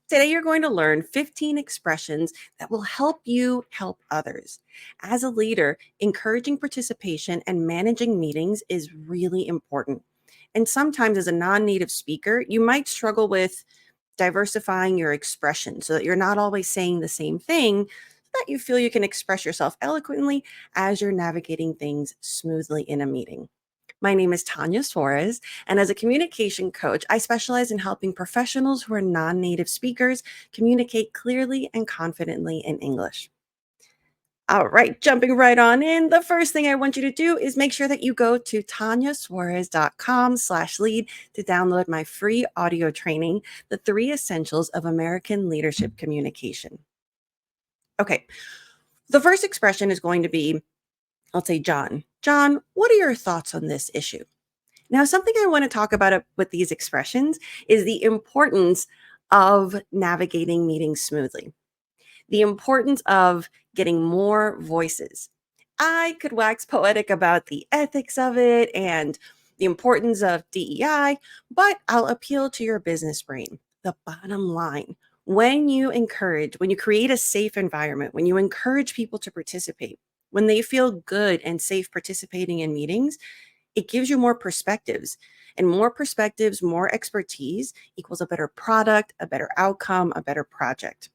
Today, you're going to learn 15 expressions that will help you help others. As a leader, encouraging participation and managing meetings is really important. And sometimes, as a non native speaker, you might struggle with diversifying your expression so that you're not always saying the same thing, so that you feel you can express yourself eloquently as you're navigating things smoothly in a meeting. My name is Tanya Suarez, and as a communication coach, I specialize in helping professionals who are non native speakers communicate clearly and confidently in English. All right, jumping right on in. The first thing I want you to do is make sure that you go to tanyasuarez.com/lead to download my free audio training, The Three Essentials of American Leadership Communication. Okay, the first expression is going to be, I'll say, John. John, what are your thoughts on this issue? Now, something I want to talk about with these expressions is the importance of navigating meetings smoothly, the importance of getting more voices. I could wax poetic about the ethics of it and the importance of DEI, but I'll appeal to your business brain. The bottom line, when you create a safe environment, when you encourage people to participate, when they feel good and safe participating in meetings, it gives you more perspectives. And more perspectives, more expertise equals a better product, a better outcome, a better project.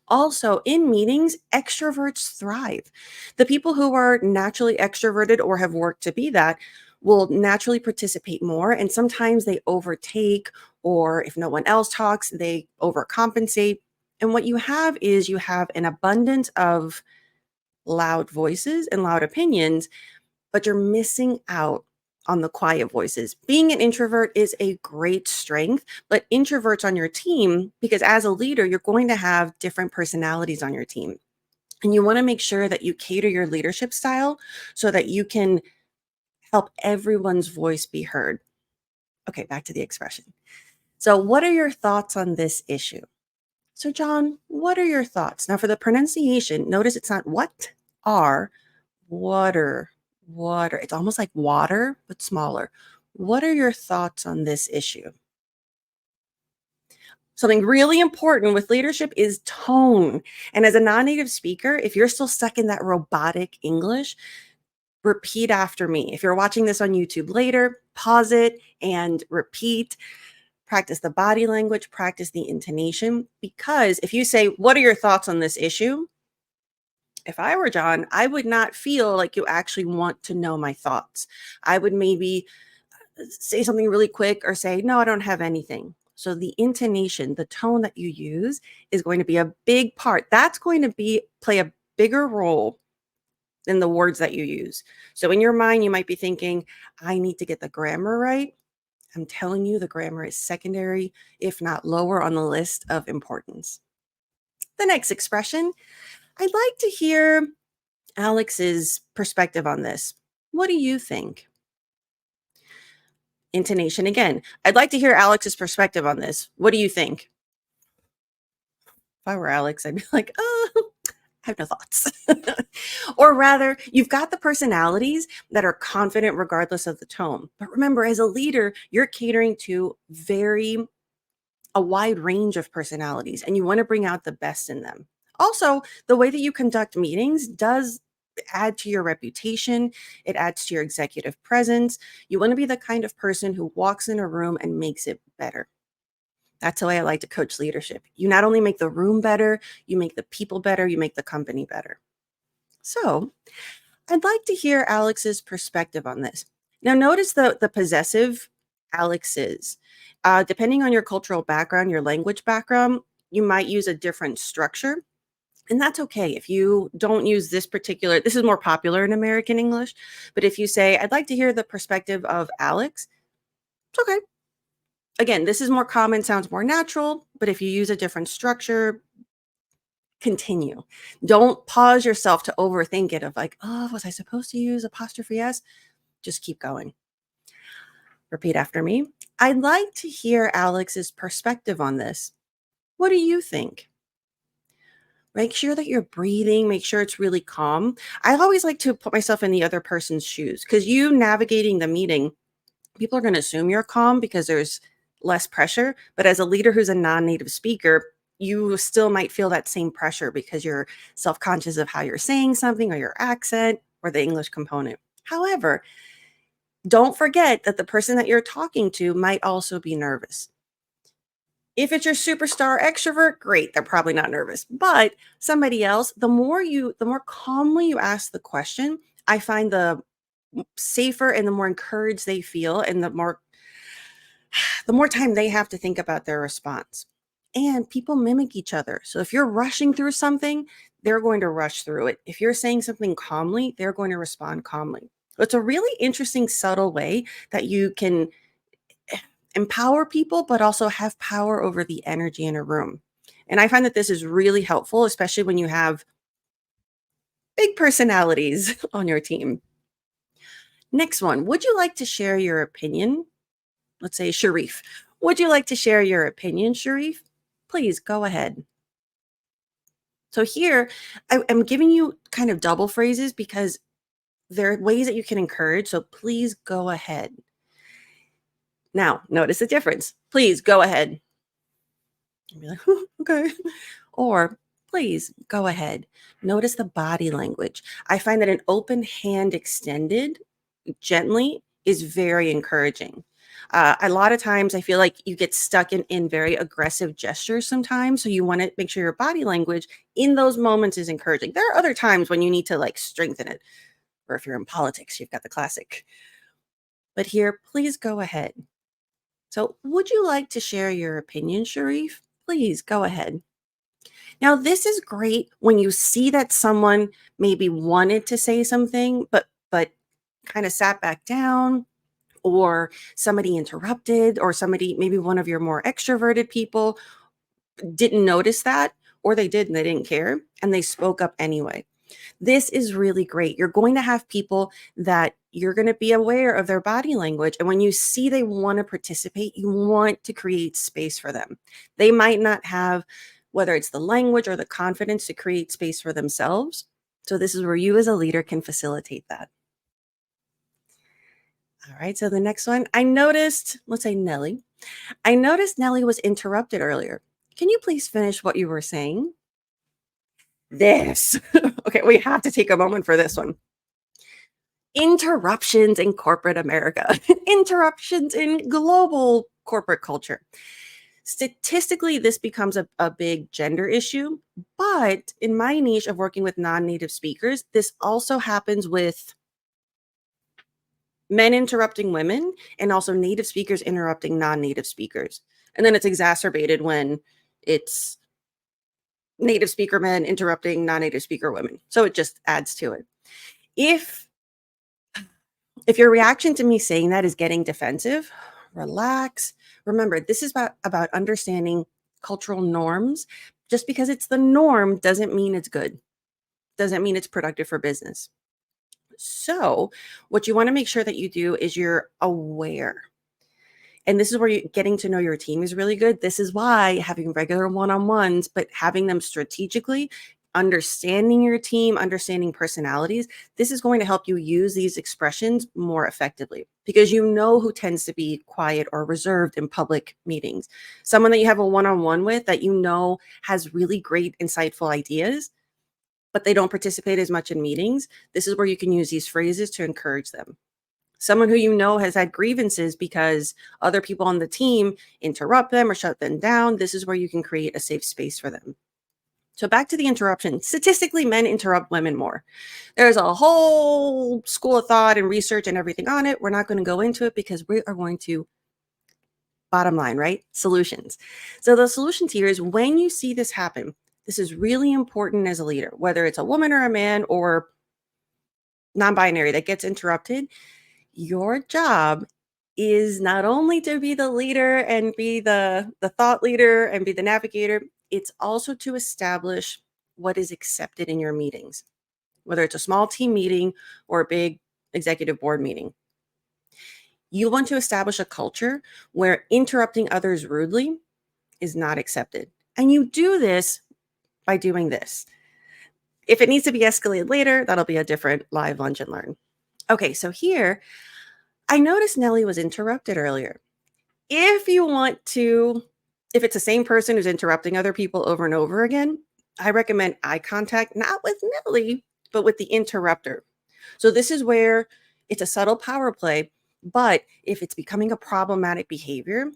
Also, in meetings, extroverts thrive. The people who are naturally extroverted or have worked to be that will naturally participate more. And sometimes they overtake, or if no one else talks, they overcompensate. And what you have is you have an abundance of loud voices and loud opinions, but you're missing out on the quiet voices. Being an introvert is a great strength, but introverts on your team, because as a leader, you're going to have different personalities on your team. And you want to make sure that you cater your leadership style so that you can help everyone's voice be heard. Okay, back to the expression. So, what are your thoughts on this issue? So, John, what are your thoughts? Now, for the pronunciation, notice it's not what are, water, water. It's almost like water, but smaller. What are your thoughts on this issue? Something really important with leadership is tone. And as a non native speaker, if you're still stuck in that robotic English, repeat after me. If you're watching this on YouTube later, pause it and repeat. Practice the body language, practice the intonation. Because if you say, what are your thoughts on this issue? If I were John, I would not feel like you actually want to know my thoughts. I would maybe say something really quick or say, no, I don't have anything. So the intonation, the tone that you use is going to be a big part. That's going to play a bigger role than the words that you use. So in your mind, you might be thinking, I need to get the grammar right. I'm telling you, the grammar is secondary, if not lower on the list of importance. The next expression, I'd like to hear Alex's perspective on this. What do you think? Intonation again. I'd like to hear Alex's perspective on this. What do you think? If I were Alex, I'd be like, oh, I have no thoughts. Or rather, you've got the personalities that are confident regardless of the tone. But remember, as a leader, you're catering to a wide range of personalities, and you want to bring out the best in them. Also, the way that you conduct meetings does add to your reputation. It adds to your executive presence. You want to be the kind of person who walks in a room and makes it better. That's the way I like to coach leadership. You not only make the room better, you make the people better, you make the company better. So, I'd like to hear Alex's perspective on this. Now, notice the possessive Alex is. Depending on your cultural background, your language background, you might use a different structure. And that's okay. If you don't use this is more popular in American English. But if you say, I'd like to hear the perspective of Alex, it's okay. Again, this is more common, sounds more natural. But if you use a different structure, continue. Don't pause yourself to overthink it of like, oh, was I supposed to use apostrophe S? Just keep going. Repeat after me. I'd like to hear Alex's perspective on this. What do you think? Make sure that you're breathing, make sure it's really calm. I always like to put myself in the other person's shoes because you navigating the meeting, people are going to assume you're calm because there's less pressure. But as a leader who's a non-native speaker, you still might feel that same pressure because you're self-conscious of how you're saying something or your accent or the English component. However, don't forget that the person that you're talking to might also be nervous. If it's your superstar extrovert, great, they're probably not nervous. But somebody else, the more calmly you ask the question, I find the safer and the more encouraged they feel and the more time they have to think about their response. And people mimic each other. So if you're rushing through something, they're going to rush through it. If you're saying something calmly, they're going to respond calmly. So it's a really interesting, subtle way that you can empower people, but also have power over the energy in a room. And I find that this is really helpful, especially when you have big personalities on your team. Next one, would you like to share your opinion? Let's say Sharif. Would you like to share your opinion, Sharif? Please go ahead. So here, I'm giving you kind of double phrases because there are ways that you can encourage. So please go ahead. Now, notice the difference. Please go ahead. And be like, okay. Or please go ahead. Notice the body language. I find that an open hand extended gently is very encouraging. A lot of times I feel like you get stuck in very aggressive gestures sometimes. So you want to make sure your body language in those moments is encouraging. There are other times when you need to like strengthen it. Or if you're in politics, you've got the classic. But here, please go ahead. So would you like to share your opinion, Sharif? Please go ahead. Now, this is great when you see that someone maybe wanted to say something, but kind of sat back down, or somebody interrupted, or somebody, maybe one of your more extroverted people, didn't notice that, or they did and they didn't care, and they spoke up anyway. This is really great. You're going to have people that you're going to be aware of their body language. And when you see they want to participate, you want to create space for them. They might not have, whether it's the language or the confidence to create space for themselves. So this is where you as a leader can facilitate that. All right. So the next one, I noticed, let's say Nellie. I noticed Nellie was interrupted earlier. Can you please finish what you were saying? This. Okay, we have to take a moment for this one. Interruptions in corporate America, interruptions in global corporate culture. Statistically, this becomes a big gender issue. But in my niche of working with non native speakers, this also happens with men interrupting women and also native speakers interrupting non native speakers. And then it's exacerbated when it's native speaker men interrupting non native speaker women. So it just adds to it. If If your reaction to me saying that is getting defensive, relax. Remember, this is about understanding cultural norms. Just because it's the norm doesn't mean it's good, doesn't mean it's productive for business. So, what you want to make sure that you do is you're aware. And this is where you getting to know your team is really good. This is why having regular one-on-ones, but having them strategically, understanding your team, understanding personalities, this is going to help you use these expressions more effectively because you know who tends to be quiet or reserved in public meetings. Someone that you have a one-on-one with that you know has really great, insightful ideas, but they don't participate as much in meetings. This is where you can use these phrases to encourage them. Someone who you know has had grievances because other people on the team interrupt them or shut them down. This is where you can create a safe space for them. So back to the interruption. Statistically, men interrupt women more. There's a whole school of thought and research and everything on it. We're not going to go into it because we are going to, bottom line, right? Solutions. So the solutions here is when you see this happen, this is really important as a leader, whether it's a woman or a man or non-binary that gets interrupted. Your job is not only to be the leader and be the thought leader and be the navigator, it's also to establish what is accepted in your meetings, whether it's a small team meeting or a big executive board meeting. You want to establish a culture where interrupting others rudely is not accepted. And you do this by doing this. If it needs to be escalated later, that'll be a different live lunch and learn. Okay, so here I noticed Nellie was interrupted earlier. If you want to, if it's the same person who's interrupting other people over and over again, I recommend eye contact, not with Nelly, but with the interrupter. So this is where it's a subtle power play, but if it's becoming a problematic behavior,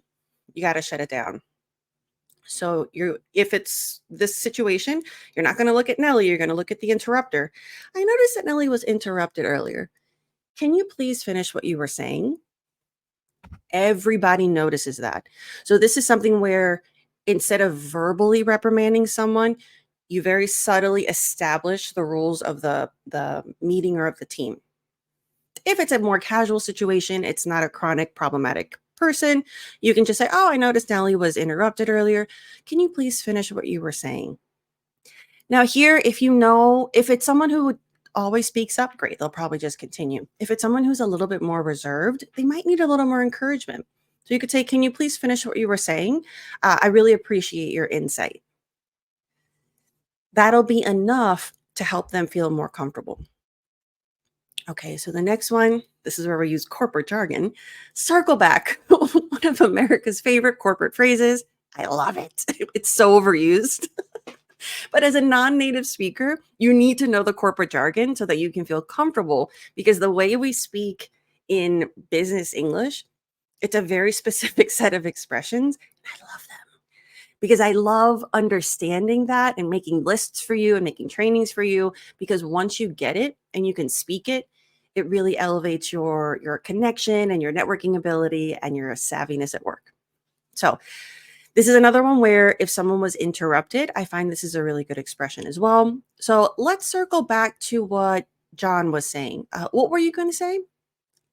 you got to shut it down. So if it's this situation, you're not going to look at Nelly, you're going to look at the interrupter. I noticed that Nelly was interrupted earlier. Can you please finish what you were saying? Everybody notices that. So this is something where instead of verbally reprimanding someone, you very subtly establish the rules of the meeting or of the team. If it's a more casual situation, it's not a chronic problematic person, you can just say, "Oh, I noticed Nellie was interrupted earlier. Can you please finish what you were saying?" Now here, if it's someone who always speaks up, great, they'll probably just continue. If it's someone who's a little bit more reserved, they might need a little more encouragement. So you could say, "Can you please finish what you were saying? I really appreciate your insight." That'll be enough to help them feel more comfortable. Okay, so the next one, this is where we use corporate jargon. Circle back, one of America's favorite corporate phrases. I love it. It's so overused. But as a non native speaker, you need to know the corporate jargon so that you can feel comfortable because the way we speak in business English, it's a very specific set of expressions. I love them because I love understanding that and making lists for you and making trainings for you because once you get it and you can speak it, it really elevates your connection and your networking ability and your savviness at work. So this is another one where if someone was interrupted, I find this is a really good expression as well. So let's circle back to what John was saying. What were you going to say?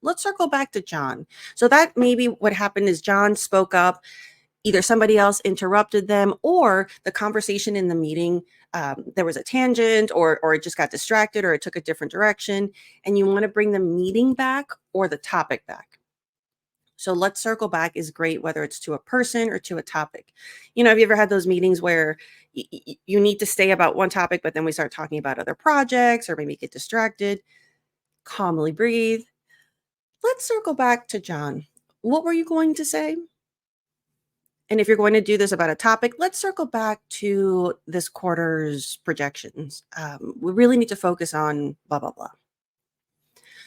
Let's circle back to John. So that maybe what happened is John spoke up, either somebody else interrupted them or the conversation in the meeting, there was a tangent or it just got distracted or it took a different direction. And you want to bring the meeting back or the topic back. So let's circle back is great, whether it's to a person or to a topic. Have you ever had those meetings where you need to stay about one topic, but then we start talking about other projects or maybe get distracted? Calmly breathe. Let's circle back to John. What were you going to say? And if you're going to do this about a topic, let's circle back to this quarter's projections. We really need to focus on blah, blah, blah.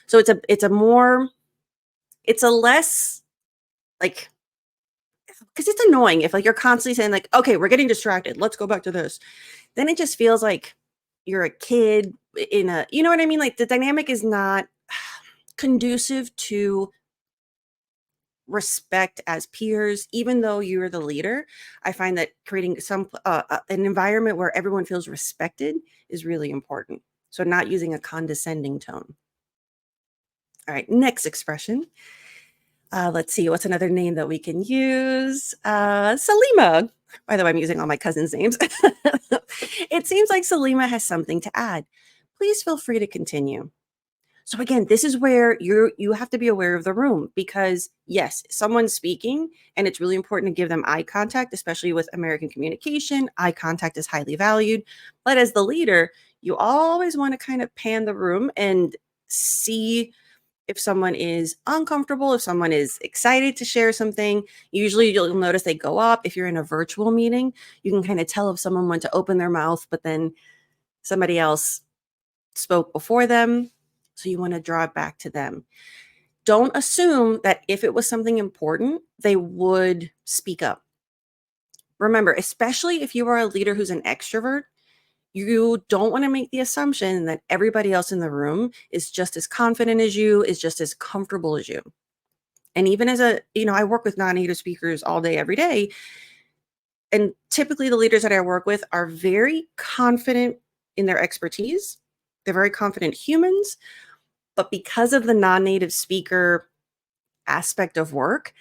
So it's a less like, because it's annoying if like you're constantly saying like, okay, we're getting distracted. Let's go back to this. Then it just feels like you're a kid you know what I mean? Like the dynamic is not conducive to respect as peers, even though you're the leader. I find that creating an environment where everyone feels respected is really important. So not using a condescending tone. All right, next expression. Let's see, what's another name that we can use? Salima. By the way, I'm using all my cousins' names. It seems like Salima has something to add. Please feel free to continue. So again, this is where you have to be aware of the room because yes, someone's speaking and it's really important to give them eye contact, especially with American communication. Eye contact is highly valued. But as the leader, you always want to kind of pan the room and see if someone is uncomfortable, if someone is excited to share something. Usually you'll notice they go up. If you're in a virtual meeting, you can kind of tell if someone went to open their mouth, but then somebody else spoke before them. So you want to draw it back to them. Don't assume that if it was something important, they would speak up. Remember, especially if you are a leader who's an extrovert, you don't want to make the assumption that everybody else in the room is just as confident as you, is just as comfortable as you. And even as I work with non-native speakers all day, every day. And typically the leaders that I work with are very confident in their expertise. They're very confident humans. But because of the non-native speaker aspect of work,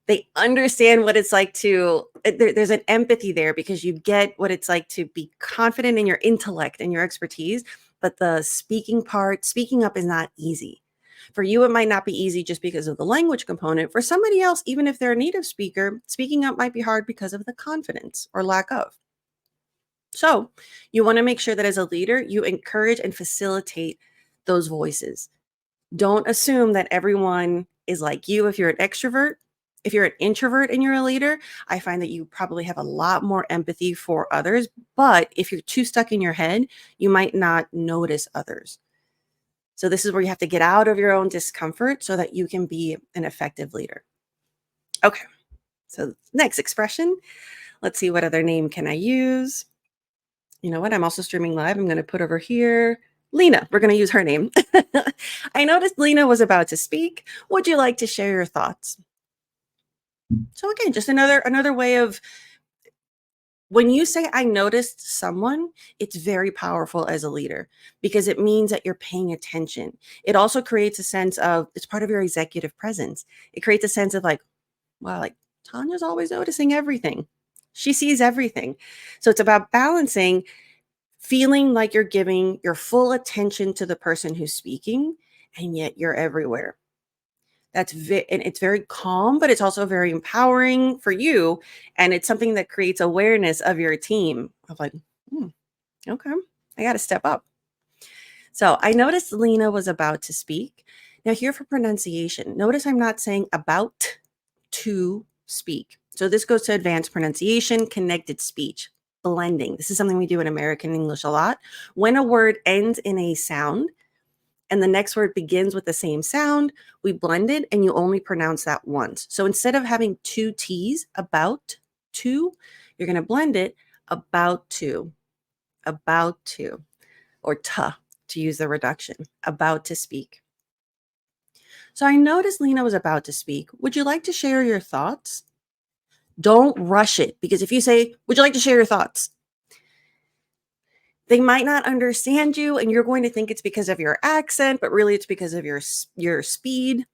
they understand what it's like there's an empathy there because you get what it's like to be confident in your intellect and your expertise. But the speaking up is not easy. For you, it might not be easy just because of the language component. For somebody else, even if they're a native speaker, speaking up might be hard because of the confidence or lack of. So you want to make sure that as a leader, you encourage and facilitate those voices. Don't assume that everyone is like you if you're an extrovert. If you're an introvert and you're a leader, I find that you probably have a lot more empathy for others. But if you're too stuck in your head, you might not notice others. So this is where you have to get out of your own discomfort so that you can be an effective leader. Okay. So next expression, let's see what other name can I use. You know what? I'm also streaming live. I'm going to put over here Lena. We're going to use her name. I noticed Lena was about to speak. Would you like to share your thoughts? So again, just another way of when you say I noticed someone, it's very powerful as a leader because it means that you're paying attention. It also creates a sense of it's part of your executive presence. It creates a sense of like, wow, like Tanya's always noticing everything. She sees everything. So it's about balancing feeling like you're giving your full attention to the person who's speaking and yet you're everywhere. And it's very calm, but it's also very empowering for you. And it's something that creates awareness of your team of like, "Hmm, okay, I got to step up." So I noticed Lena was about to speak. Now, here for pronunciation, notice I'm not saying about to speak. So this goes to advanced pronunciation, connected speech, blending. This is something we do in American English a lot. When a word ends in a sound, and the next word begins with the same sound, we blend it and you only pronounce that once. So instead of having two T's, about to, you're going to blend it about to, or to use the reduction, about to speak. So I noticed Lena was about to speak. Would you like to share your thoughts? Don't rush it because if you say, would you like to share your thoughts? They might not understand you and you're going to think it's because of your accent, but really it's because of your speed.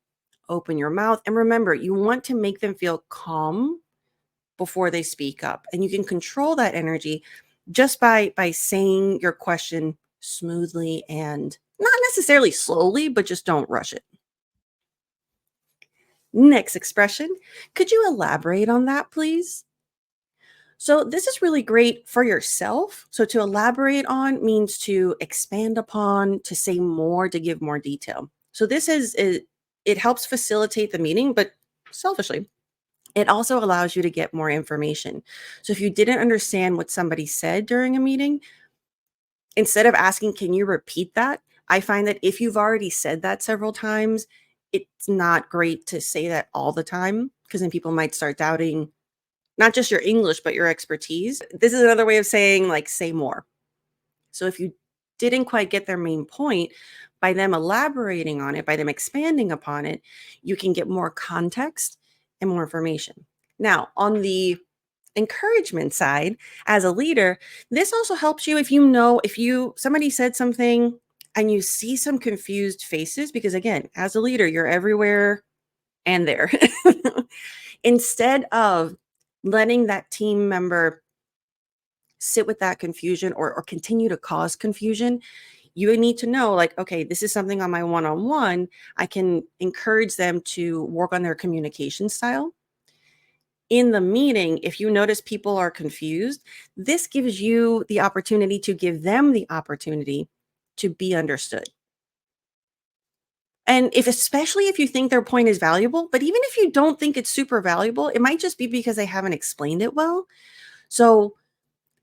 Open your mouth. And remember, you want to make them feel calm before they speak up. And you can control that energy just by saying your question smoothly and not necessarily slowly, but just don't rush it. Next expression. Could you elaborate on that, please? So this is really great for yourself. So to elaborate on means to expand upon, to say more, to give more detail. So it helps facilitate the meeting, but selfishly, it also allows you to get more information. So if you didn't understand what somebody said during a meeting, instead of asking, can you repeat that? I find that if you've already said that several times, it's not great to say that all the time because then people might start doubting not just your English, but your expertise. This is another way of saying, like, say more. So if you didn't quite get their main point, by them elaborating on it, by them expanding upon it, you can get more context and more information. Now, on the encouragement side, as a leader, this also helps you if somebody said something and you see some confused faces, because again, as a leader, you're everywhere and there. Instead of letting that team member sit with that confusion or continue to cause confusion, you need to know, like, okay, this is something on my one-on-one. I can encourage them to work on their communication style. In the meeting, if you notice people are confused, this gives you the opportunity to give them the opportunity to be understood. And especially if you think their point is valuable, but even if you don't think it's super valuable, it might just be because they haven't explained it well. So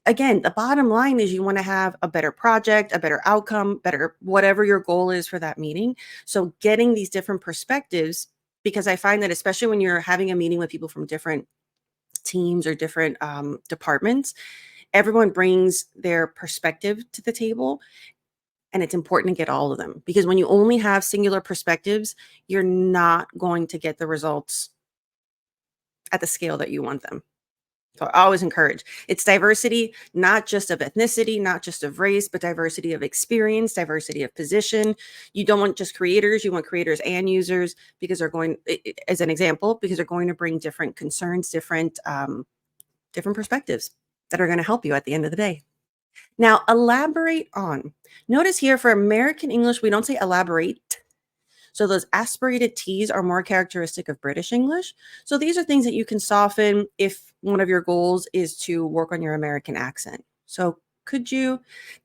again, the bottom line is you want to have a better project, a better outcome, better whatever your goal is for that meeting. So getting these different perspectives, because I find that especially when you're having a meeting with people from different teams or different departments, everyone brings their perspective to the table. And it's important to get all of them because when you only have singular perspectives, you're not going to get the results at the scale that you want them. So I always encourage it's diversity, not just of ethnicity, not just of race, but diversity of experience, diversity of position. You don't want just creators, you want creators and users because they're going, as an example, because they're going to bring different concerns, different perspectives that are going to help you at the end of the day. Now, elaborate on. Notice here for American English, we don't say elaborate. So those aspirated T's are more characteristic of British English. So these are things that you can soften if one of your goals is to work on your American accent. So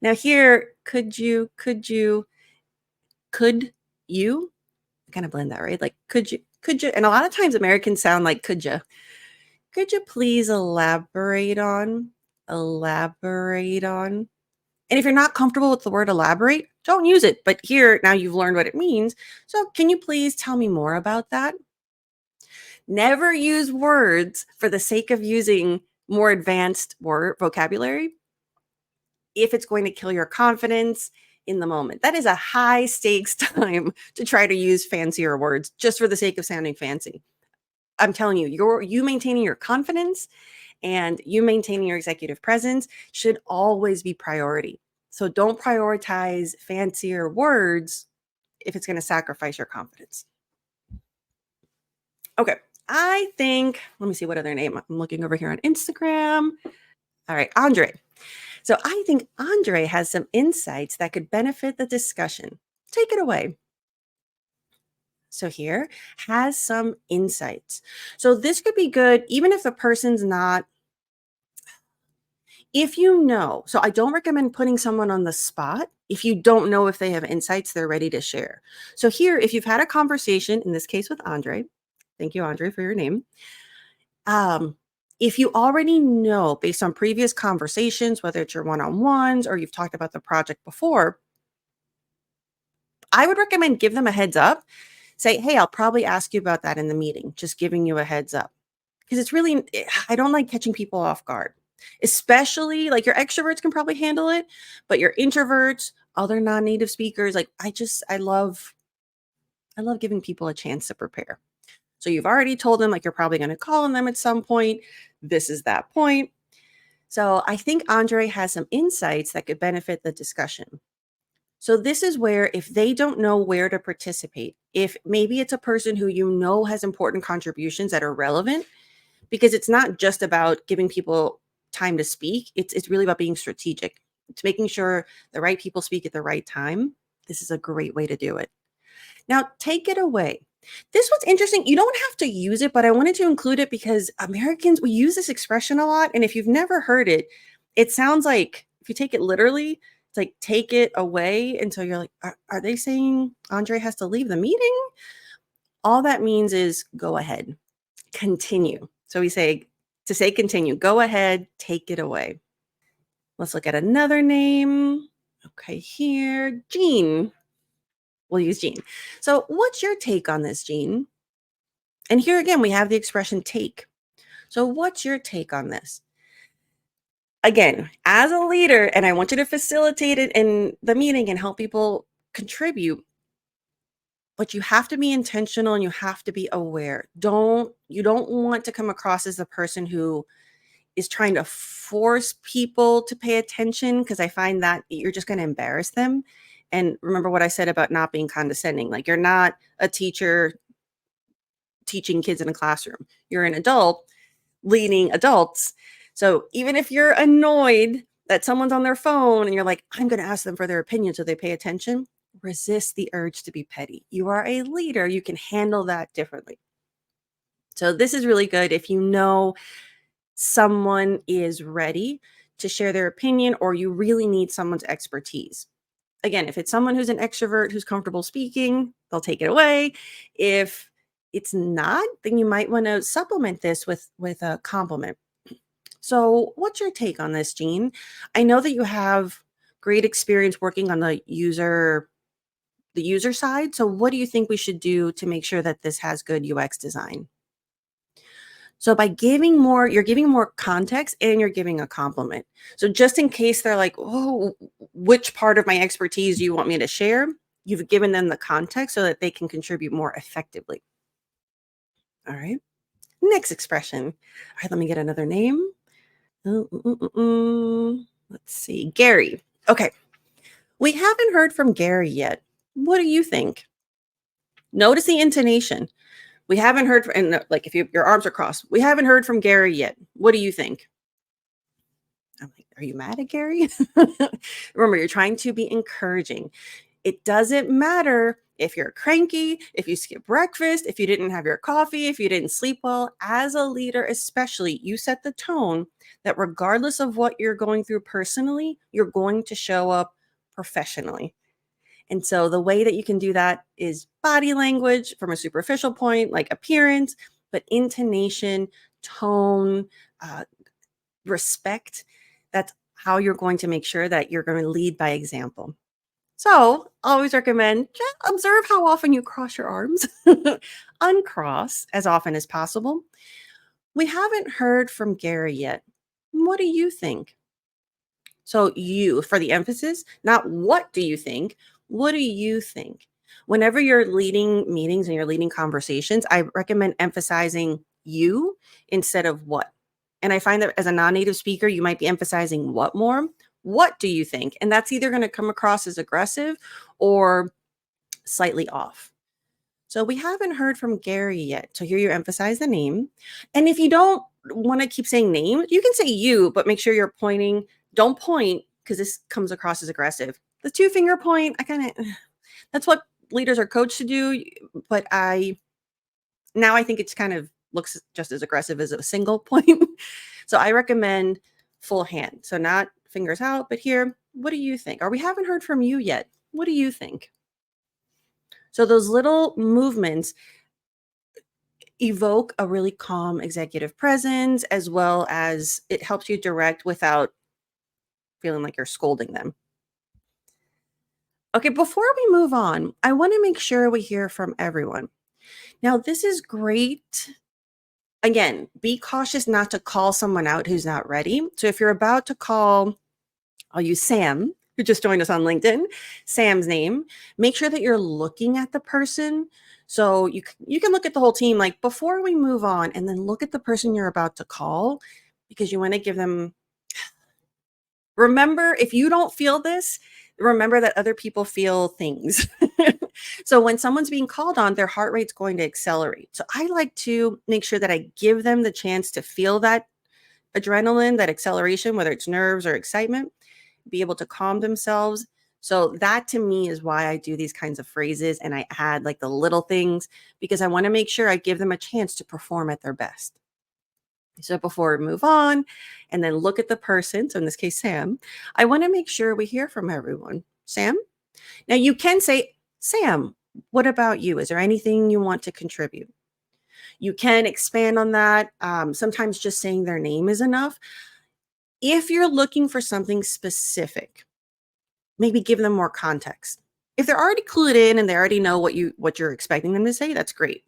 now here, could you kind of blend that, right? Like, Could you, and a lot of times Americans sound like could you please elaborate on? And if you're not comfortable with the word elaborate, don't use it. But here, now you've learned what it means. So can you please tell me more about that? Never use words for the sake of using more advanced word vocabulary if it's going to kill your confidence in the moment. That is a high stakes time to try to use fancier words just for the sake of sounding fancy. I'm telling you, you maintaining your confidence and you maintaining your executive presence should always be priority. So don't prioritize fancier words if it's going to sacrifice your confidence. Okay. I think, let me see what other name. I'm looking over here on Instagram. All right, Andre. So I think Andre has some insights that could benefit the discussion. Take it away. So here has some insights. So this could be good even if the person's not, if you know. So I don't recommend putting someone on the spot if you don't know if they have insights they're ready to share. So here, if you've had a conversation, in this case with Andre, thank you, Andre, for your name. If you already know based on previous conversations, whether it's your one-on-ones or you've talked about the project before, I would recommend give them a heads up. Say, hey, I'll probably ask you about that in the meeting, just giving you a heads up. Because it's really, I don't like catching people off guard, especially like your extroverts can probably handle it, but your introverts, other non-native speakers, like I love giving people a chance to prepare. So you've already told them like you're probably going to call on them at some point. This is that point. So I think Andre has some insights that could benefit the discussion. So this is where if they don't know where to participate, if maybe it's a person who you know has important contributions that are relevant, because it's not just about giving people time to speak, it's really about being strategic. It's making sure the right people speak at the right time. This is a great way to do it. Now, take it away. This one's interesting. You don't have to use it, but I wanted to include it because Americans, we use this expression a lot. And if you've never heard it, it sounds like, if you take it literally, it's like take it away. And so you're like, are they saying Andre has to leave the meeting? All that means is go ahead, continue. So we say, to say continue, go ahead, take it away. Let's look at another name. Okay, here, Jean. We'll use Jean. So what's your take on this, Jean? And here again, we have the expression take. So what's your take on this? Again, as a leader, and I want you to facilitate it in the meeting and help people contribute, but you have to be intentional and you have to be aware. You don't want to come across as the person who is trying to force people to pay attention, because I find that you're just going to embarrass them. And remember what I said about not being condescending. Like you're not a teacher teaching kids in a classroom. You're an adult leading adults. So even if you're annoyed that someone's on their phone and you're like, I'm going to ask them for their opinion so they pay attention, resist the urge to be petty. You are a leader. You can handle that differently. So this is really good if you know someone is ready to share their opinion or you really need someone's expertise. Again, if it's someone who's an extrovert who's comfortable speaking, they'll take it away. If it's not, then you might want to supplement this with a compliment. So, what's your take on this, Jean? I know that you have great experience working on the user side. So, what do you think we should do to make sure that this has good UX design? So by giving more, you're giving more context and you're giving a compliment. So just in case they're like, oh, which part of my expertise do you want me to share? You've given them the context so that they can contribute more effectively. All right. Next expression. All right, let me get another name. Let's see. Gary. Okay. We haven't heard from Gary yet. What do you think? Notice the intonation. We haven't heard from, and like if your arms are crossed, we haven't heard from Gary yet. What do you think? I'm like, are you mad at Gary? Remember, you're trying to be encouraging. It doesn't matter if you're cranky, if you skip breakfast, if you didn't have your coffee, if you didn't sleep well. As a leader, especially, you set the tone that regardless of what you're going through personally, you're going to show up professionally. And so the way that you can do that is body language from a superficial point, like appearance, but intonation, tone, uh, respect. That's how you're going to make sure that you're going to lead by example. So, always recommend just observe how often you cross your arms, uncross as often as possible. We haven't heard from Gary yet. What do you think? So, you for the emphasis, not what do you think? What do you think? Whenever you're leading meetings and you're leading conversations, I recommend emphasizing you instead of what. And I find that as a non native speaker, you might be emphasizing what more. What do you think? And that's either going to come across as aggressive or slightly off. So we haven't heard from Gary yet. So here you emphasize the name. And if you don't want to keep saying name, you can say you, but make sure you're pointing. Don't point because this comes across as aggressive. The two finger point, I kind of, that's what leaders are coached to do. But I think it's kind of looks just as aggressive as a single point. So I recommend full hand. So not fingers out, but here, what do you think? Or we haven't heard from you yet. What do you think? So those little movements evoke a really calm executive presence, as well as it helps you direct without feeling like you're scolding them. Okay, before we move on, I want to make sure we hear from everyone. Now, this is great. Again, be cautious not to call someone out who's not ready. So if you're about to call, I'll use Sam, who just joined us on LinkedIn, Sam's name, make sure that you're looking at the person. So you can look at the whole team like before we move on and then look at the person you're about to call because you want to give them. Remember, if you don't feel this, remember that other people feel things. So when someone's being called on, their heart rate's going to accelerate. So I like to make sure that I give them the chance to feel that adrenaline, that acceleration, whether it's nerves or excitement, be able to calm themselves. So that to me is why I do these kinds of phrases and I add like the little things because I want to make sure I give them a chance to perform at their best. So before we move on and then look at the person, so in this case, Sam, I want to make sure we hear from everyone. Sam? Now you can say, Sam, what about you? Is there anything you want to contribute? You can expand on that. Sometimes just saying their name is enough. If you're looking for something specific, maybe give them more context. If they're already clued in and they already know what you're expecting them to say, that's great.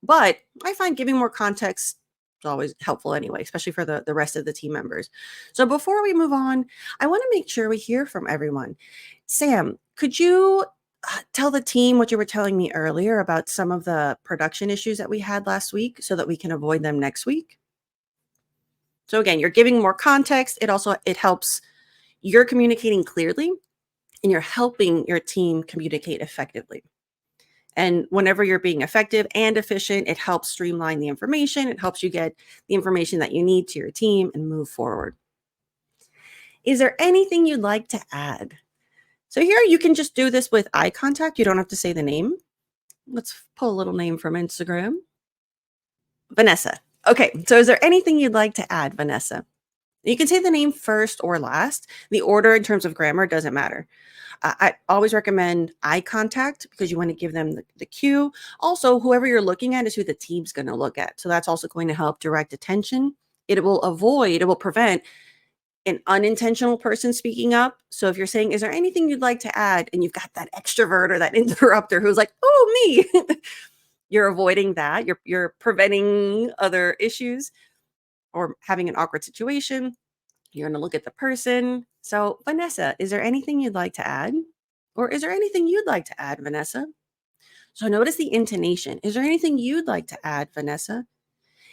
But I find giving more context is always helpful anyway, especially for the rest of the team members. So before we move on, I want to make sure we hear from everyone. Sam, could you tell the team what you were telling me earlier about some of the production issues that we had last week so that we can avoid them next week? So again, you're giving more context. It helps you're communicating clearly and you're helping your team communicate effectively. And whenever you're being effective and efficient, it helps streamline the information. It helps you get the information that you need to your team and move forward. Is there anything you'd like to add? So here you can just do this with eye contact. You don't have to say the name. Let's pull a little name from Instagram. Vanessa. Okay, so is there anything you'd like to add, Vanessa? You can say the name first or last. The order in terms of grammar doesn't matter. I always recommend eye contact because you want to give them the cue. Also, whoever you're looking at is who the team's going to look at. So that's also going to help direct attention. It will prevent an unintentional person speaking up. So if you're saying, is there anything you'd like to add? And you've got that extrovert or that interrupter who's like, oh, me. You're avoiding that. You're preventing other issues or having an awkward situation. You're going to look at the person. So, Vanessa, is there anything you'd like to add? Or is there anything you'd like to add, Vanessa? So, notice the intonation. Is there anything you'd like to add, Vanessa?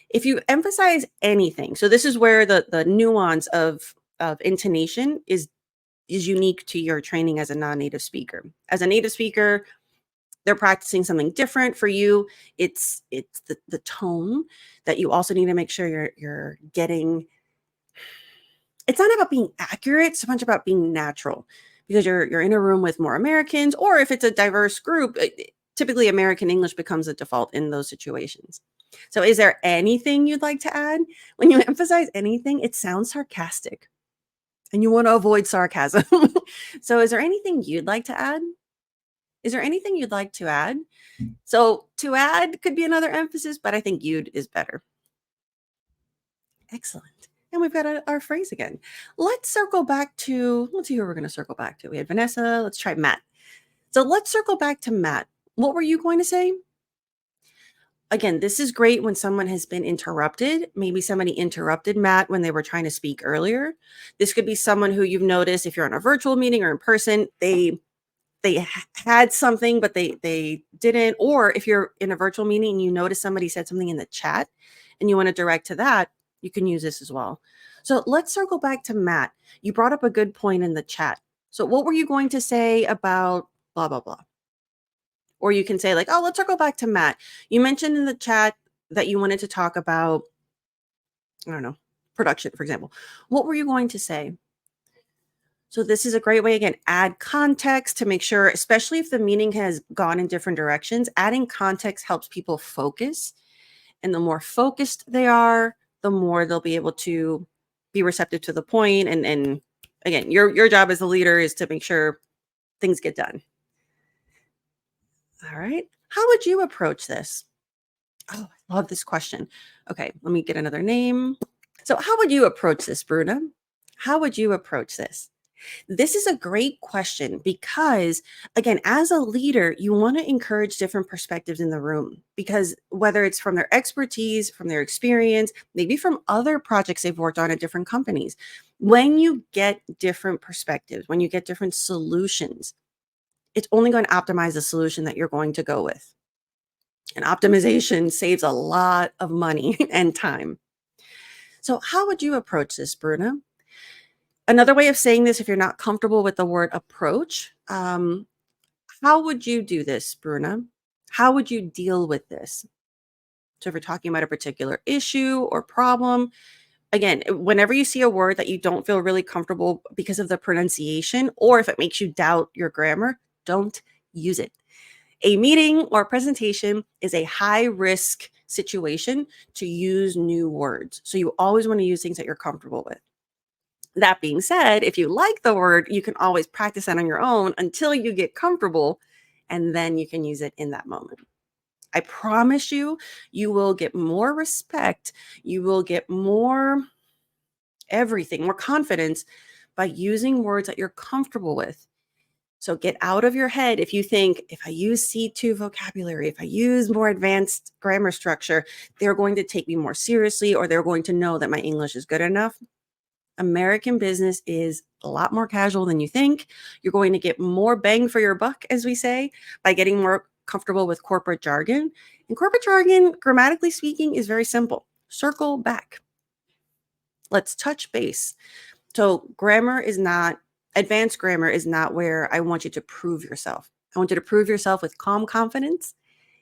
If you emphasize anything, so this is where the nuance of intonation is unique to your training as a non-native speaker. As a native speaker, they're practicing something different for you. It's the tone that you also need to make sure you're getting. It's not about being accurate so much about being natural because you're in a room with more Americans, or if it's a diverse group, typically American English becomes a default in those situations. So is there anything you'd like to add? When you emphasize anything, it sounds sarcastic and you want to avoid sarcasm. So is there anything you'd like to add? Is there anything you'd like to add? So to add could be another emphasis, but I think you'd is better. Excellent. And we've got our phrase again. Let's circle back to, let's see who we're going to circle back to. We had Vanessa. Let's try Matt. So let's circle back to Matt. What were you going to say? Again, this is great when someone has been interrupted. Maybe somebody interrupted Matt when they were trying to speak earlier. This could be someone who you've noticed if you're on a virtual meeting or in person, they had something but they didn't, or if you're in a virtual meeting and you notice somebody said something in the chat and you want to direct to that, you can use this as well. So let's circle back to Matt. You brought up a good point in the chat. So what were you going to say about blah blah blah? Or you can say like, oh, let's circle back to Matt. You mentioned in the chat that you wanted to talk about, I don't know, production, for example. What were you going to say? So this is a great way, again, add context to make sure, especially if the meeting has gone in different directions, adding context helps people focus. And the more focused they are, the more they'll be able to be receptive to the point. And again, your job as a leader is to make sure things get done. All right. How would you approach this? Oh, I love this question. Okay, let me get another name. So how would you approach this, Bruna? How would you approach this? This is a great question because, again, as a leader, you want to encourage different perspectives in the room because whether it's from their expertise, from their experience, maybe from other projects they've worked on at different companies, when you get different perspectives, when you get different solutions, it's only going to optimize the solution that you're going to go with. And optimization saves a lot of money and time. So how would you approach this, Bruna? Another way of saying this, if you're not comfortable with the word approach, how would you do this, Bruna? How would you deal with this? So if you're talking about a particular issue or problem, again, whenever you see a word that you don't feel really comfortable because of the pronunciation, or if it makes you doubt your grammar, don't use it. A meeting or presentation is a high risk situation to use new words. So you always want to use things that you're comfortable with. That being said, if you like the word, you can always practice that on your own until you get comfortable, and then you can use it in that moment. I promise you, you will get more respect. You will get more everything, more confidence by using words that you're comfortable with. So get out of your head if you think, if I use C2 vocabulary, if I use more advanced grammar structure, they're going to take me more seriously or they're going to know that my English is good enough. American business is a lot more casual than you think. You're going to get more bang for your buck, as we say, by getting more comfortable with corporate jargon. And corporate jargon, grammatically speaking, is very simple. Circle back. Let's touch base. So advanced grammar is not where I want you to prove yourself. I want you to prove yourself with calm confidence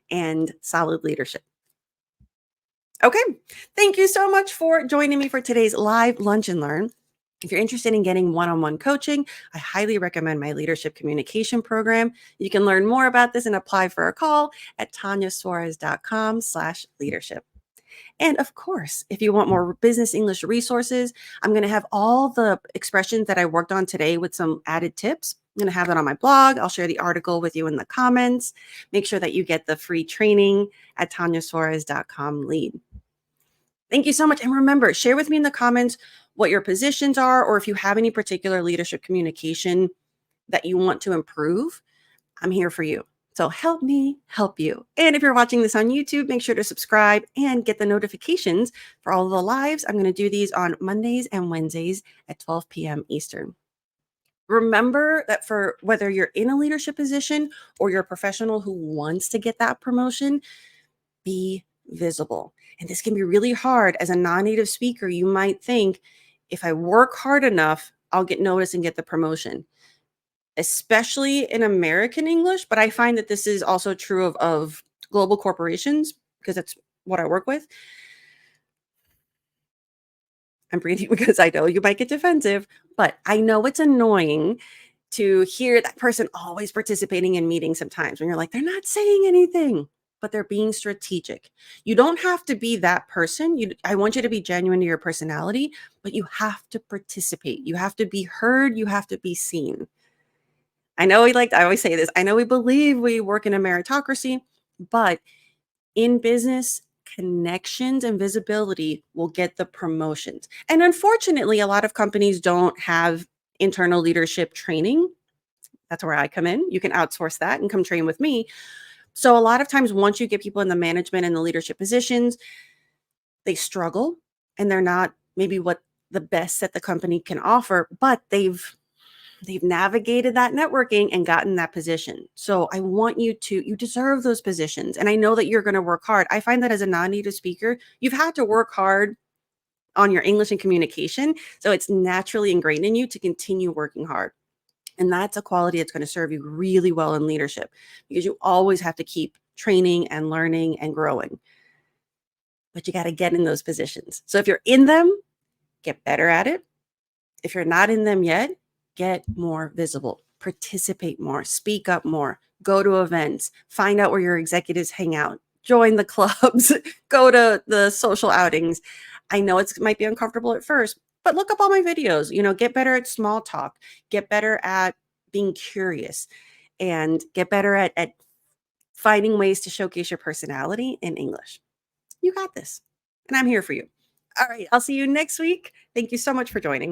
and solid leadership. Okay, thank you so much for joining me for today's live Lunch and Learn. If you're interested in getting one-on-one coaching, I highly recommend my leadership communication program. You can learn more about this and apply for a call at tanyasuarez.com/leadership. And of course, if you want more business English resources, I'm going to have all the expressions that I worked on today with some added tips. I'm going to have that on my blog. I'll share the article with you in the comments. Make sure that you get the free training at tanyasuarez.com/lead. Thank you so much. And remember, share with me in the comments what your positions are, or if you have any particular leadership communication that you want to improve. I'm here for you. So help me help you. And if you're watching this on YouTube, make sure to subscribe and get the notifications for all of the lives. I'm going to do these on Mondays and Wednesdays at 12 p.m. Eastern. Remember that for whether you're in a leadership position or you're a professional who wants to get that promotion, be visible. And this can be really hard. As a non-native speaker, you might think, if I work hard enough, I'll get noticed and get the promotion, especially in American English. But I find that this is also true of global corporations because that's what I work with. I'm breathing because I know you might get defensive, but I know it's annoying to hear that person always participating in meetings sometimes when you're like, they're not saying anything, but they're being strategic. You don't have to be that person. I want you to be genuine to your personality, but you have to participate. You have to be heard. You have to be seen. I always say this. I know we believe we work in a meritocracy, but in business, connections and visibility will get the promotions. And unfortunately, a lot of companies don't have internal leadership training. That's where I come in. You can outsource that and come train with me. So a lot of times once you get people in the management and the leadership positions, they struggle and they're not maybe what the best that the company can offer, but they've navigated that networking and gotten that position. So I want you deserve those positions. And I know that you're going to work hard. I find that as a non-native speaker, you've had to work hard on your English and communication. So it's naturally ingrained in you to continue working hard. And that's a quality that's going to serve you really well in leadership because you always have to keep training and learning and growing. But you got to get in those positions. So if you're in them, get better at it. If you're not in them yet, get more visible, participate more, speak up more, go to events, find out where your executives hang out, join the clubs, go to the social outings. I know it might be uncomfortable at first, but look up all my videos, get better at small talk, get better at being curious, and get better at finding ways to showcase your personality in English. You got this. And I'm here for you. All right. I'll see you next week. Thank you so much for joining.